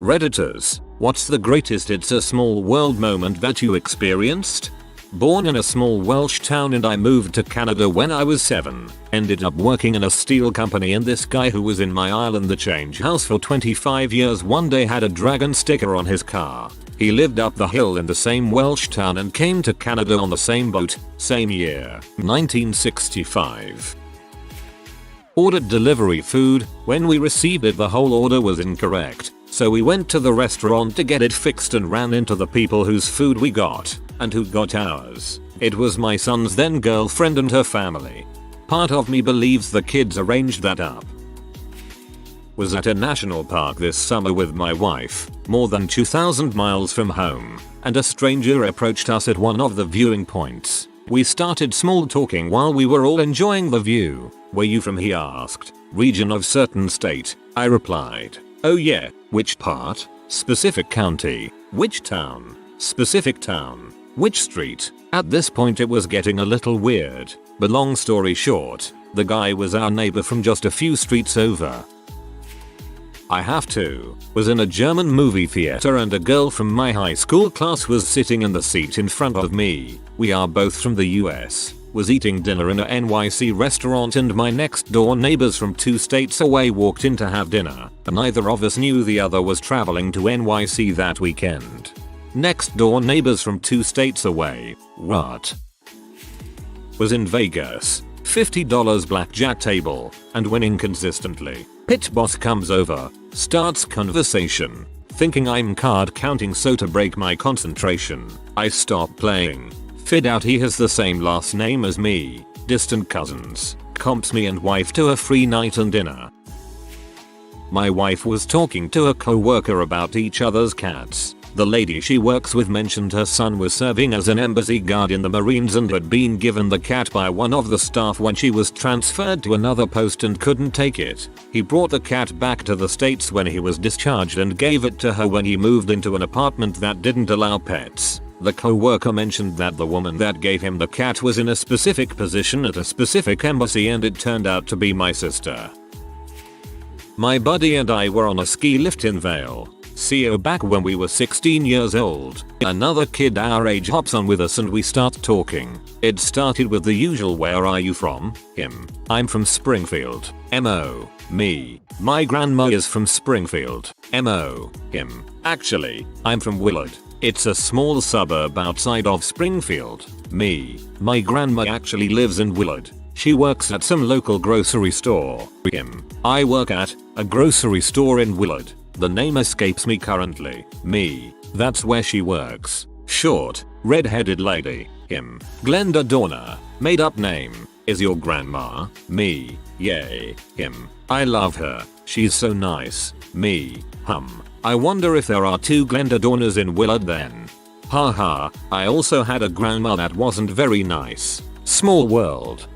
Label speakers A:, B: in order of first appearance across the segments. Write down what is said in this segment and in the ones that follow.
A: Redditors, what's the greatest It's a Small World moment that you experienced? Born in a small Welsh town and I moved to Canada when I was 7. Ended up working in a steel company and this guy who was in my island the change house for 25 years one day had a dragon sticker on his car. He lived up the hill in the same Welsh town and came to Canada on the same boat, same year, 1965. Ordered delivery food. When we received it the whole order was incorrect. So we went to the restaurant to get it fixed and ran into the people whose food we got and who got ours. It was my son's then girlfriend and her family. Part of me believes the kids arranged that up. Was at a national park this summer with my wife, more than 2,000 miles from home, and a stranger approached us at one of the viewing points. We started small talking while we were all enjoying the view. Where you from? He asked. Region of certain state, I replied. Oh yeah, which part? Specific county. Which town? Specific town. Which street? At this point it was getting a little weird, but long story short, the guy was our neighbor from just a few streets over. Was in a German movie theater and a girl from my high school class was sitting in the seat in front of me. We are both from the US. Was eating dinner in a NYC restaurant and my next door neighbors from 2 states away walked in to have dinner. Neither of us knew the other was traveling to NYC that weekend. Next door neighbors from 2 states away. What? Was in Vegas. $50 blackjack table and winning consistently. Pit boss comes over, starts conversation. Thinking I'm card counting, so to break my concentration, I stop playing. Figured out he has the same last name as me. Distant cousins. Comps me and wife to a free night and dinner. My wife was talking to a co-worker about each other's cats. The lady she works with mentioned her son was serving as an embassy guard in the Marines and had been given the cat by one of the staff when she was transferred to another post and couldn't take it. He brought the cat back to the States when he was discharged and gave it to her when he moved into an apartment that didn't allow pets. The co-worker mentioned that the woman that gave him the cat was in a specific position at a specific embassy and it turned out to be my sister. My buddy and I were on a ski lift in Vale, CO back when we were 16 years old. Another kid our age hops on with us and we start talking. It started with the usual "Where are you from?" Him. I'm from Springfield. MO. Me. My grandma is from Springfield. MO. Him. Actually, I'm from Willard. It's a small suburb outside of Springfield. Me. My grandma actually lives in Willard. She works at some local grocery store. Him. I work at a grocery store in Willard. The name escapes me currently. Me. That's where she works. Short, red-headed lady. Him. Glenda Dorner. Made up name. Is your grandma? Me. Yay. Him. I love her. She's so nice. Me. I wonder if there are 2 Glenda Dorners in Willard then. Haha, I also had a grandma that wasn't very nice. Small world.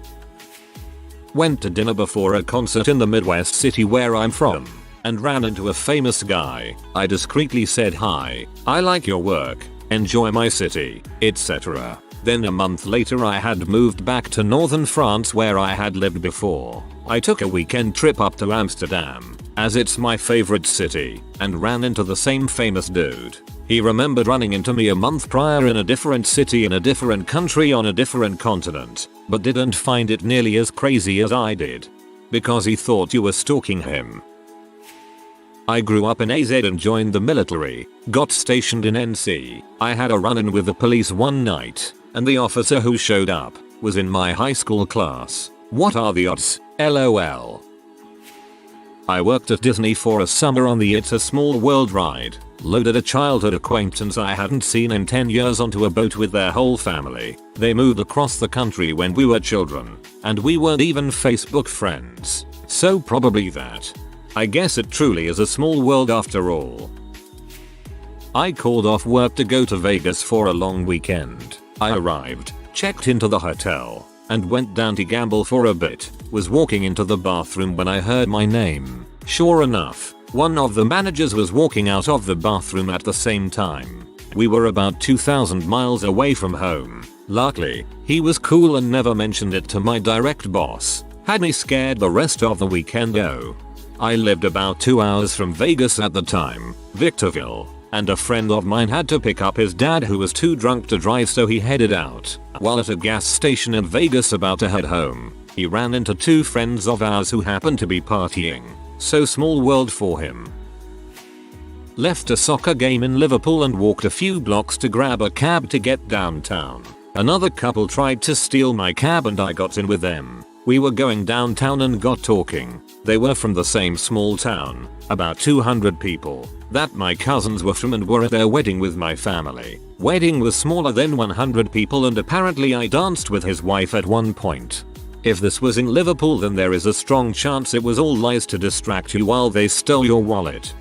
A: Went to dinner before a concert in the Midwest city where I'm from and ran into a famous guy. I discreetly said hi, I like your work, enjoy my city, etc. Then a month later I had moved back to northern France where I had lived before. I took a weekend trip up to Amsterdam, as it's my favorite city, and ran into the same famous dude. He remembered running into me a month prior in a different city in a different country on a different continent, but didn't find it nearly as crazy as I did. Because he thought you were stalking him. I grew up in AZ and joined the military, got stationed in NC. I had a run-in with the police one night, and the officer who showed up was in my high school class. What are the odds? LOL. I worked at Disney for a summer on the It's a Small World ride. Loaded a childhood acquaintance I hadn't seen in 10 years onto a boat with their whole family. They moved across the country when we were children, and we weren't even Facebook friends. So probably that. I guess it truly is a small world after all. I called off work to go to Vegas for a long weekend. I arrived, checked into the hotel, and went down to gamble for a bit. Was walking into the bathroom when I heard my name. Sure enough, one of the managers was walking out of the bathroom at the same time. We were about 2,000 miles away from home. Luckily, he was cool and never mentioned it to my direct boss. Had me scared the rest of the weekend though. I lived about 2 hours from Vegas at the time, Victorville, and a friend of mine had to pick up his dad who was too drunk to drive, so he headed out. While at a gas station in Vegas about to head home, he ran into 2 friends of ours who happened to be partying. So small world for him. Left a soccer game in Liverpool and walked a few blocks to grab a cab to get downtown. Another couple tried to steal my cab and I got in with them. We were going downtown and got talking. They were from the same small town, about 200 people, that my cousins were from and were at their wedding with my family. Wedding was smaller than 100 people and apparently I danced with his wife at one point. If this was in Liverpool then there is a strong chance it was all lies to distract you while they stole your wallet.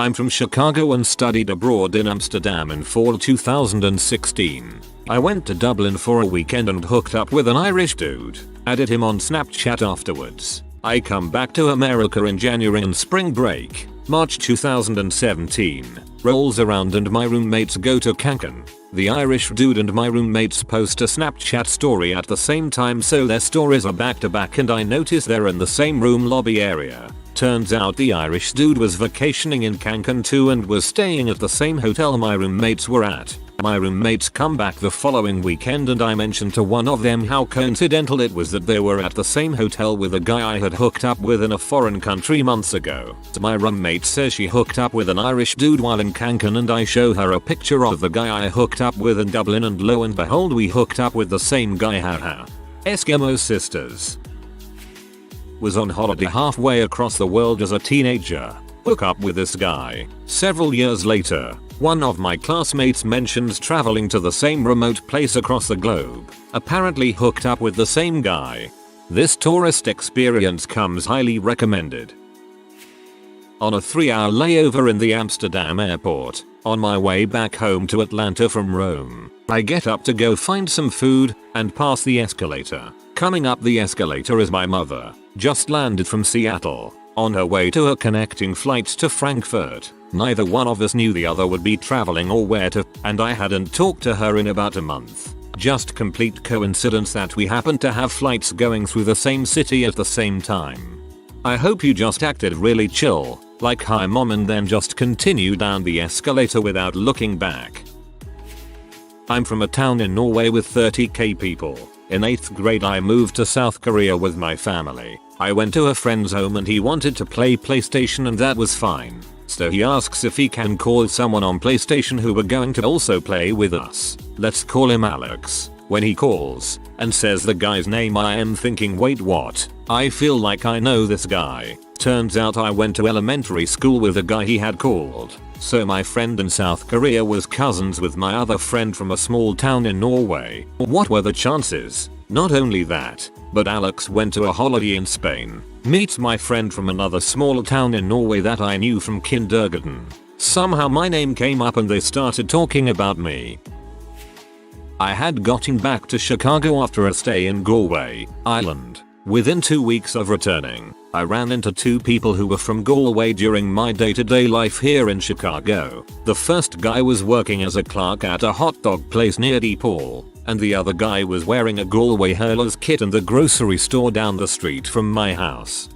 A: I'm from Chicago and studied abroad in Amsterdam in fall 2016. I went to Dublin for a weekend and hooked up with an Irish dude. Added him on Snapchat afterwards. I come back to America in January and spring break. March 2017. Rolls around and my roommates go to Cancun. The Irish dude and my roommates post a Snapchat story at the same time, so their stories are back to back and I notice they're in the same room lobby area. Turns out the Irish dude was vacationing in Cancun too and was staying at the same hotel my roommates were at. My roommates come back the following weekend and I mentioned to one of them how coincidental it was that they were at the same hotel with a guy I had hooked up with in a foreign country months ago. My roommate says she hooked up with an Irish dude while in Cancun and I show her a picture of the guy I hooked up with in Dublin and lo and behold we hooked up with the same guy, haha. Eskimo sisters. Was on holiday halfway across the world as a teenager. Hook up with this guy. Several years later, one of my classmates mentions traveling to the same remote place across the globe. Apparently hooked up with the same guy. This tourist experience comes highly recommended. On a 3-hour layover in the Amsterdam airport, on my way back home to Atlanta from Rome, I get up to go find some food and pass the escalator. Coming up the escalator is my mother, just landed from Seattle, on her way to her connecting flight to Frankfurt. Neither one of us knew the other would be traveling or where to, and I hadn't talked to her in about a month. Just complete coincidence that we happened to have flights going through the same city at the same time. I hope you just acted really chill, like hi mom, and then just continue down the escalator without looking back. I'm from a town in Norway with 30k people. In 8th grade I moved to South Korea with my family. I went to a friend's home and he wanted to play PlayStation and that was fine. So he asks if he can call someone on PlayStation who were going to also play with us. Let's call him Alex. When he calls and says the guy's name, I am thinking, wait, what? I feel like I know this guy. Turns out I went to elementary school with the guy he had called. So my friend in South Korea was cousins with my other friend from a small town in Norway. What were the chances? Not only that, but Alex went to a holiday in Spain, meets my friend from another small town in Norway that I knew from kindergarten. Somehow my name came up and they started talking about me. I had gotten back to Chicago after a stay in Galway, Ireland. Within 2 weeks of returning, I ran into 2 people who were from Galway during my day-to-day life here in Chicago. The first guy was working as a clerk at a hot dog place near DePaul, and the other guy was wearing a Galway hurler's kit in the grocery store down the street from my house.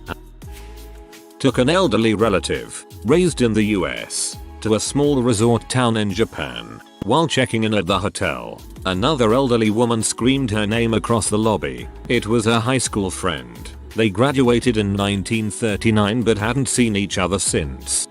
A: Took an elderly relative, raised in the US, to a small resort town in Japan. While checking in at the hotel, another elderly woman screamed her name across the lobby. It was her high school friend. They graduated in 1939 but hadn't seen each other since.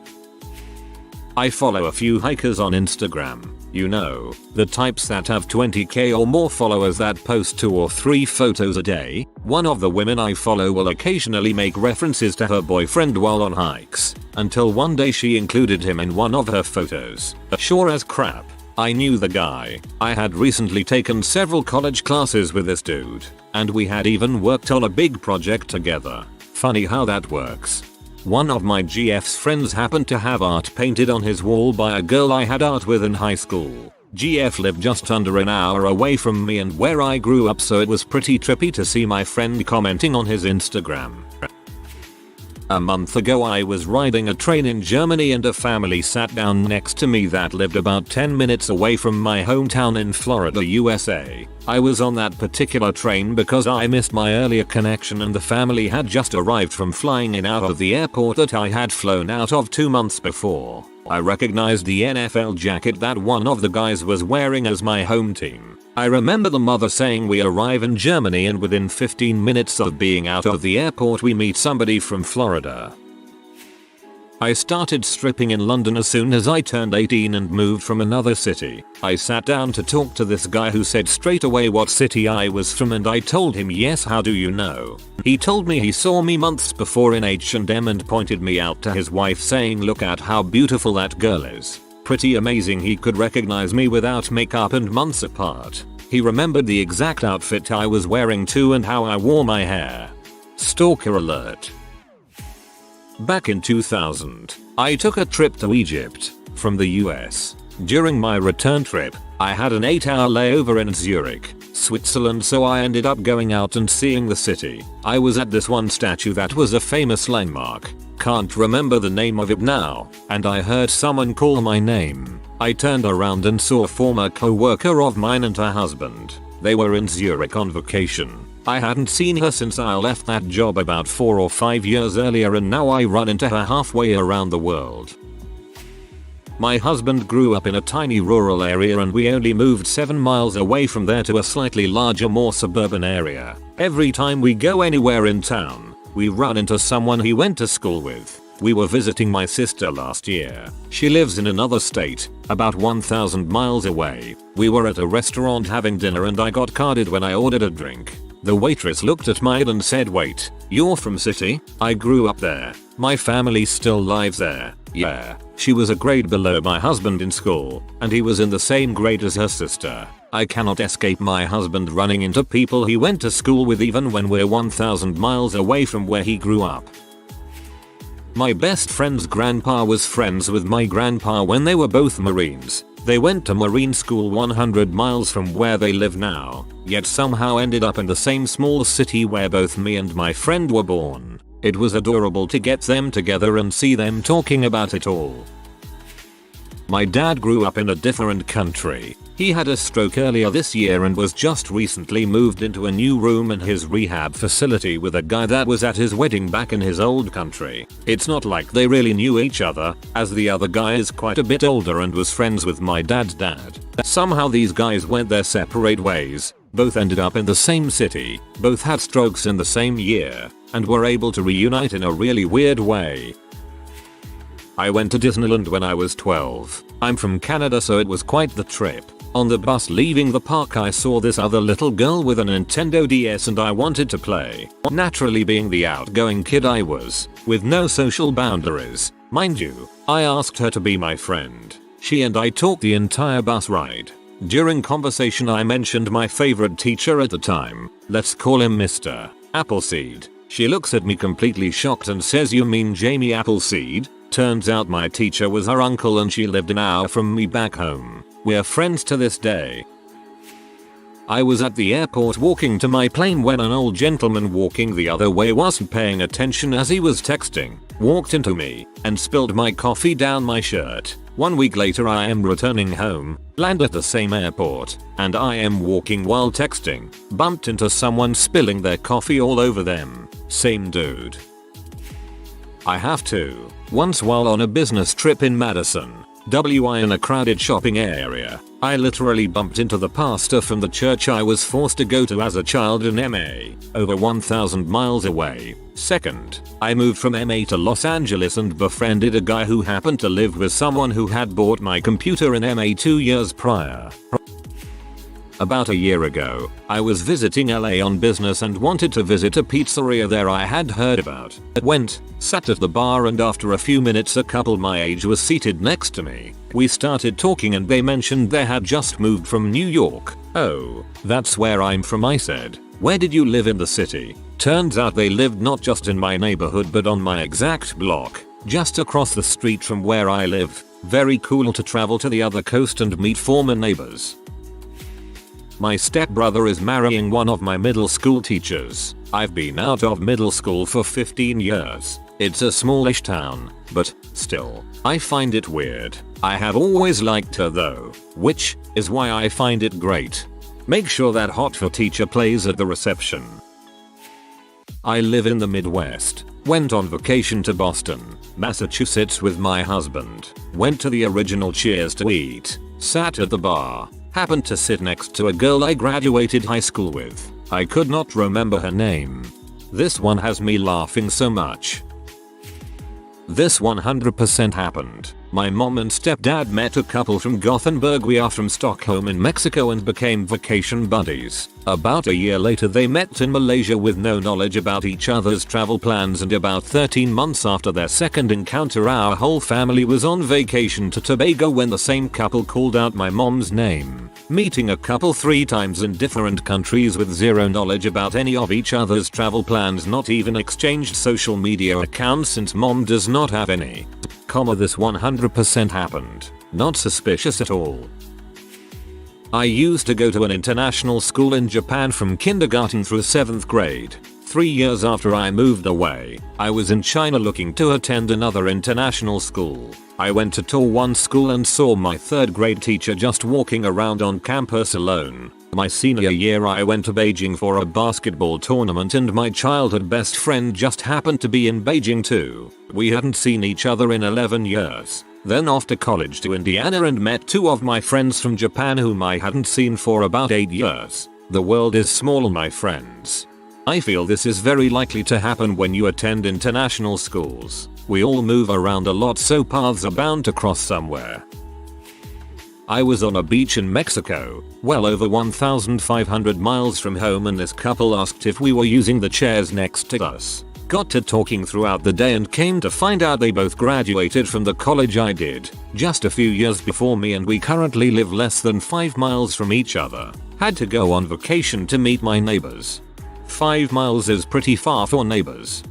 A: I follow a few hikers on Instagram. You know, the types that have 20k or more followers that post 2 or 3 photos a day. One of the women I follow will occasionally make references to her boyfriend while on hikes, until one day she included him in one of her photos. Sure as crap, I knew the guy. I had recently taken several college classes with this dude, and we had even worked on a big project together. Funny how that works. One of my GF's friends happened to have art painted on his wall by a girl I had art with in high school. GF lived just under an hour away from me and where I grew up, so it was pretty trippy to see my friend commenting on his Instagram. A month ago I was riding a train in Germany and a family sat down next to me that lived about 10 minutes away from my hometown in Florida, USA. I was on that particular train because I missed my earlier connection and the family had just arrived from flying in out of the airport that I had flown out of 2 months before. I recognized the NFL jacket that one of the guys was wearing as my home team. I remember the mother saying we arrive in Germany and within 15 minutes of being out of the airport we meet somebody from Florida. I started stripping in London as soon as I turned 18 and moved from another city. I sat down to talk to this guy who said straight away what city I was from and I told him yes, how do you know? He told me he saw me months before in H&M and pointed me out to his wife saying look at how beautiful that girl is. Pretty amazing he could recognize me without makeup and months apart. He remembered the exact outfit I was wearing too and how I wore my hair. Stalker alert. Back in 2000, I took a trip to Egypt from the US. During my return trip, I had an 8-hour layover in Zurich, Switzerland, so I ended up going out and seeing the city. I was at this one statue that was a famous landmark. Can't remember the name of it now, and I heard someone call my name. I turned around and saw a former co-worker of mine and her husband. They were in Zurich on vacation. I hadn't seen her since I left that job about 4 or 5 years earlier and now I run into her halfway around the world. My husband grew up in a tiny rural area and we only moved 7 miles away from there to a slightly larger, more suburban area. Every time we go anywhere in town, we run into someone he went to school with. We were visiting my sister last year. She lives in another state, about 1,000 miles away. We were at a restaurant having dinner and I got carded when I ordered a drink. The waitress looked at me and said, "Wait, you're from city? I grew up there. My family still lives there." Yeah. She was a grade below my husband in school, and he was in the same grade as her sister. I cannot escape my husband running into people he went to school with even when we're 1,000 miles away from where he grew up. My best friend's grandpa was friends with my grandpa when they were both Marines. They went to Marine school 100 miles from where they live now, yet somehow ended up in the same small city where both me and my friend were born. It was adorable to get them together and see them talking about it all. My dad grew up in a different country. He had a stroke earlier this year and was just recently moved into a new room in his rehab facility with a guy that was at his wedding back in his old country. It's not like they really knew each other, as the other guy is quite a bit older and was friends with my dad's dad. Somehow these guys went their separate ways, both ended up in the same city, both had strokes in the same year, and were able to reunite in a really weird way. I went to Disneyland when I was 12. I'm from Canada, so it was quite the trip. On the bus leaving the park I saw this other little girl with a Nintendo DS and I wanted to play. Naturally, being the outgoing kid I was, with no social boundaries, mind you, I asked her to be my friend. She and I talked the entire bus ride. During conversation I mentioned my favorite teacher at the time. Let's call him Mr. Appleseed. She looks at me completely shocked and says, "You mean Jamie Appleseed?" Turns out my teacher was her uncle and she lived an hour from me back home. We're friends to this day. I was at the airport walking to my plane when an old gentleman walking the other way wasn't paying attention as he was texting, walked into me, and spilled my coffee down my shirt. 1 week later I am returning home, land at the same airport, and I am walking while texting, bumped into someone spilling their coffee all over them. Same dude. I have to. Once while on a business trip in Madison, WI in a crowded shopping area, I literally bumped into the pastor from the church I was forced to go to as a child in MA, over 1,000 miles away. Second, I moved from MA to Los Angeles and befriended a guy who happened to live with someone who had bought my computer in MA 2 years prior. About a year ago, I was visiting LA on business and wanted to visit a pizzeria there I had heard about. I went, sat at the bar, and after a few minutes a couple my age was seated next to me. We started talking and they mentioned they had just moved from New York. "Oh, that's where I'm from," I said. "Where did you live in the city?" Turns out they lived not just in my neighborhood but on my exact block, just across the street from where I live. Very cool to travel to the other coast and meet former neighbors. My stepbrother is marrying one of my middle school teachers. I've been out of middle school for 15 years. It's a smallish town, but still, I find it weird. I have always liked her though, which is why I find it great. Make sure that hot for teacher plays at the reception. I live in the Midwest. Went on vacation to Boston, Massachusetts with my husband. Went to the original Cheers to eat. Sat at the bar. Happened to sit next to a girl I graduated high school with. I could not remember her name. This one has me laughing so much. This 100% happened. My mom and stepdad met a couple from Gothenburg. We are from Stockholm in Mexico and became vacation buddies. About a year later they met in Malaysia with no knowledge about each other's travel plans, and about 13 months after their second encounter our whole family was on vacation to Tobago when the same couple called out my mom's name. Meeting a couple 3 times in different countries with zero knowledge about any of each other's travel plans, not even exchanged social media accounts since mom does not have any. This 100% happened. Not suspicious at all. I used to go to an international school in Japan from kindergarten through 7th grade. 3 years after I moved away, I was in China looking to attend another international school. I went to tour one school and saw my 3rd grade teacher just walking around on campus alone. My senior year I went to Beijing for a basketball tournament and my childhood best friend just happened to be in Beijing too. We hadn't seen each other in 11 years. Then off to college to Indiana and met 2 of my friends from Japan whom I hadn't seen for about 8 years. The world is small, my friends. I feel this is very likely to happen when you attend international schools. We all move around a lot, so paths are bound to cross somewhere. I was on a beach in Mexico, well over 1,500 miles from home, and this couple asked if we were using the chairs next to us. Got to talking throughout the day and came to find out they both graduated from the college I did, just a few years before me, and we currently live less than 5 miles from each other. Had to go on vacation to meet my neighbors. 5 miles is pretty far for neighbors.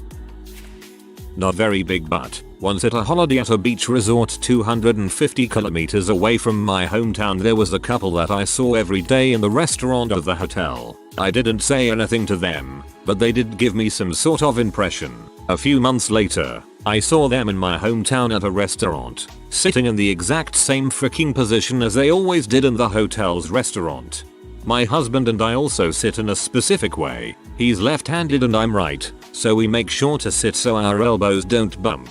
A: Not very big, but once at a holiday at a beach resort 250 kilometers away from my hometown, there was a couple that I saw every day in the restaurant of the hotel. I didn't say anything to them, but they did give me some sort of impression. A few months later, I saw them in my hometown at a restaurant, sitting in the exact same freaking position as they always did in the hotel's restaurant. My husband and I also sit in a specific way. He's left-handed and I'm right, so we make sure to sit so our elbows don't bump.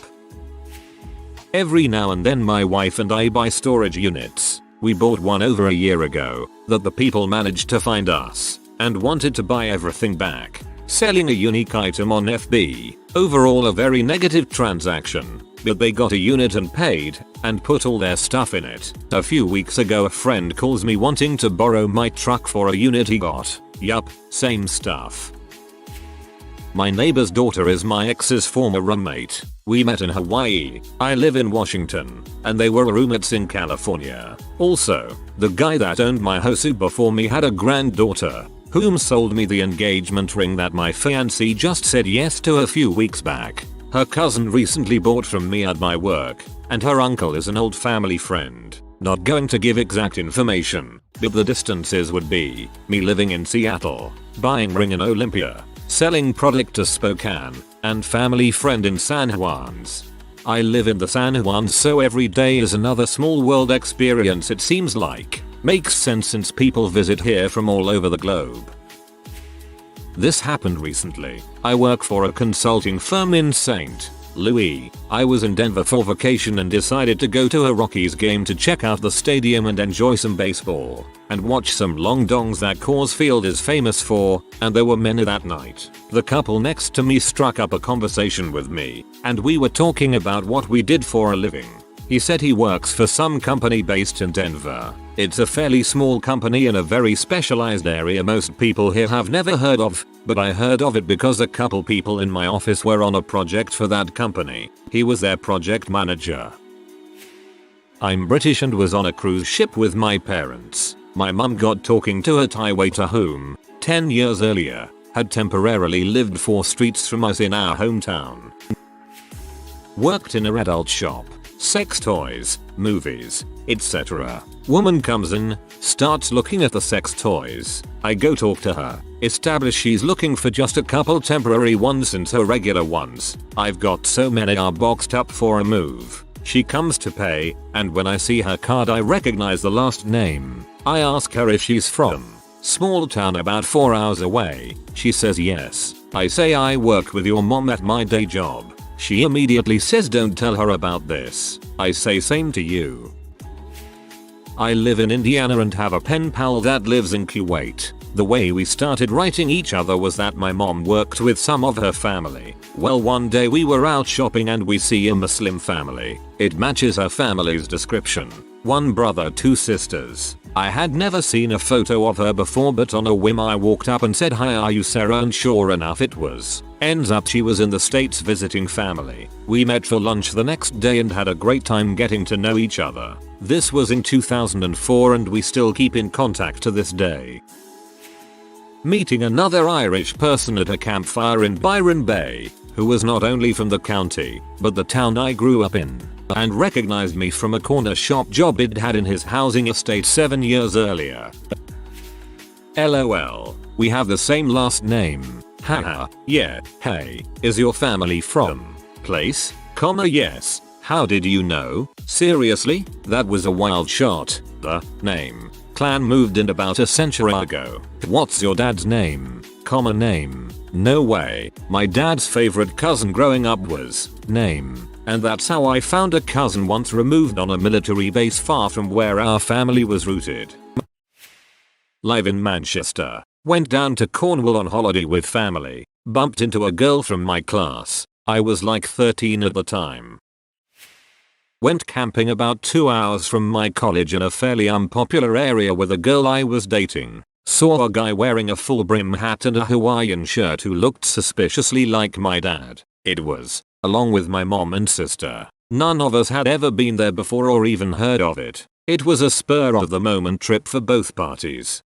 A: Every now and then my wife and I buy storage units. We bought one over a year ago that the people managed to find us and wanted to buy everything back, selling a unique item on FB. Overall a very negative transaction, but they got a unit and paid and put all their stuff in it. A few weeks ago a friend calls me wanting to borrow my truck for a unit he got. Yup, same stuff. My neighbor's daughter is my ex's former roommate. We met in Hawaii. I live in Washington, and they were roommates in California. Also, the guy that owned my house before me had a granddaughter, whom sold me the engagement ring that my fiancé just said yes to a few weeks back. Her cousin recently bought from me at my work, and her uncle is an old family friend. Not going to give exact information, but the distances would be me living in Seattle, buying ring in Olympia, selling product to Spokane, and family friend in San Juans. I live in the San Juans, so every day is another small world experience, it seems like. Makes sense since people visit here from all over the globe. This happened recently. I work for a consulting firm in St. Louis. I was in Denver for vacation and decided to go to a Rockies game to check out the stadium and enjoy some baseball and watch some long dongs that Coors Field is famous for, and there were many that night. The couple next to me struck up a conversation with me, and we were talking about what we did for a living. He said he works for some company based in Denver. It's a fairly small company in a very specialized area most people here have never heard of, but I heard of it because a couple people in my office were on a project for that company. He was their project manager. I'm British and was on a cruise ship with my parents. My mum got talking to a Thai waiter whom, 10 years earlier, had temporarily lived 4 streets from us in our hometown. Worked in a adult shop. sex toys, movies, etc. Woman comes in, starts looking at the sex toys. I go talk to her, establish she's looking for just a couple temporary ones and her regular ones. I've got so many are boxed up for a move. She comes to pay, and when I see her card I recognize the last name. I ask her if she's from small town about 4 hours away. She says yes. I say I work with your mom at my day job. She immediately says don't tell her about this. I say same to you. I live in Indiana and have a pen pal that lives in Kuwait. The way we started writing each other was that my mom worked with some of her family. Well, one day we were out shopping and we see a Muslim family. It matches her family's description. One brother, 2 sisters. I had never seen a photo of her before, but on a whim I walked up and said, "Hi, are you Sarah?" And sure enough it was. Ends up she was in the States visiting family. We met for lunch the next day and had a great time getting to know each other. This was in 2004 and we still keep in contact to this day. Meeting another Irish person at a campfire in Byron Bay, who was not only from the county, but the town I grew up in, and recognized me from a corner shop job he'd had in his housing estate 7 years earlier. LOL. We have the same last name. Haha. Yeah. Hey. Is your family from place? Yes. How did you know? Seriously? That was a wild shot. The name. Clan moved in about a century ago. What's your dad's name? Name. No way. My dad's favorite cousin growing up was name. And that's how I found a cousin once removed on a military base far from where our family was rooted. Live in Manchester. Went down to Cornwall on holiday with family. Bumped into a girl from my class. I was like 13 at the time. Went camping about 2 hours from my college in a fairly unpopular area with a girl I was dating. Saw a guy wearing a full brim hat and a Hawaiian shirt who looked suspiciously like my dad. It was, along with my mom and sister. None of us had ever been there before or even heard of it. It was a spur of the moment trip for both parties.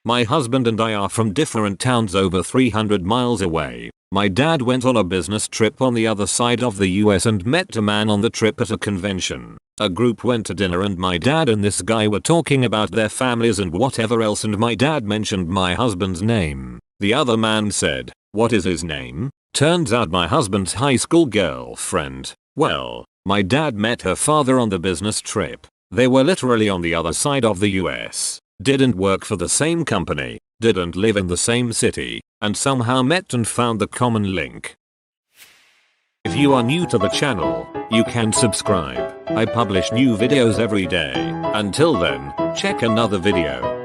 A: My husband and I are from different towns over 300 miles away. My dad went on a business trip on the other side of the US and met a man on the trip at a convention. A group went to dinner and my dad and this guy were talking about their families and whatever else, and my dad mentioned my husband's name. The other man said, "What is his name?" Turns out my husband's high school girlfriend. Well, my dad met her father on the business trip. They were literally on the other side of the US. Didn't work for the same company, didn't live in the same city, and somehow met and found the common link. If you are new to the channel, you can subscribe. I publish new videos every day. Until then, check another video.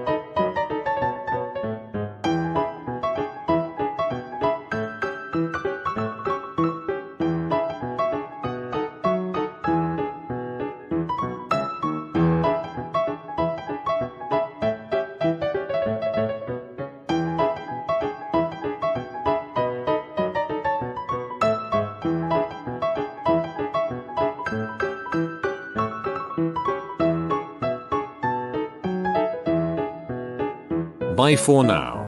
A: Bye for now.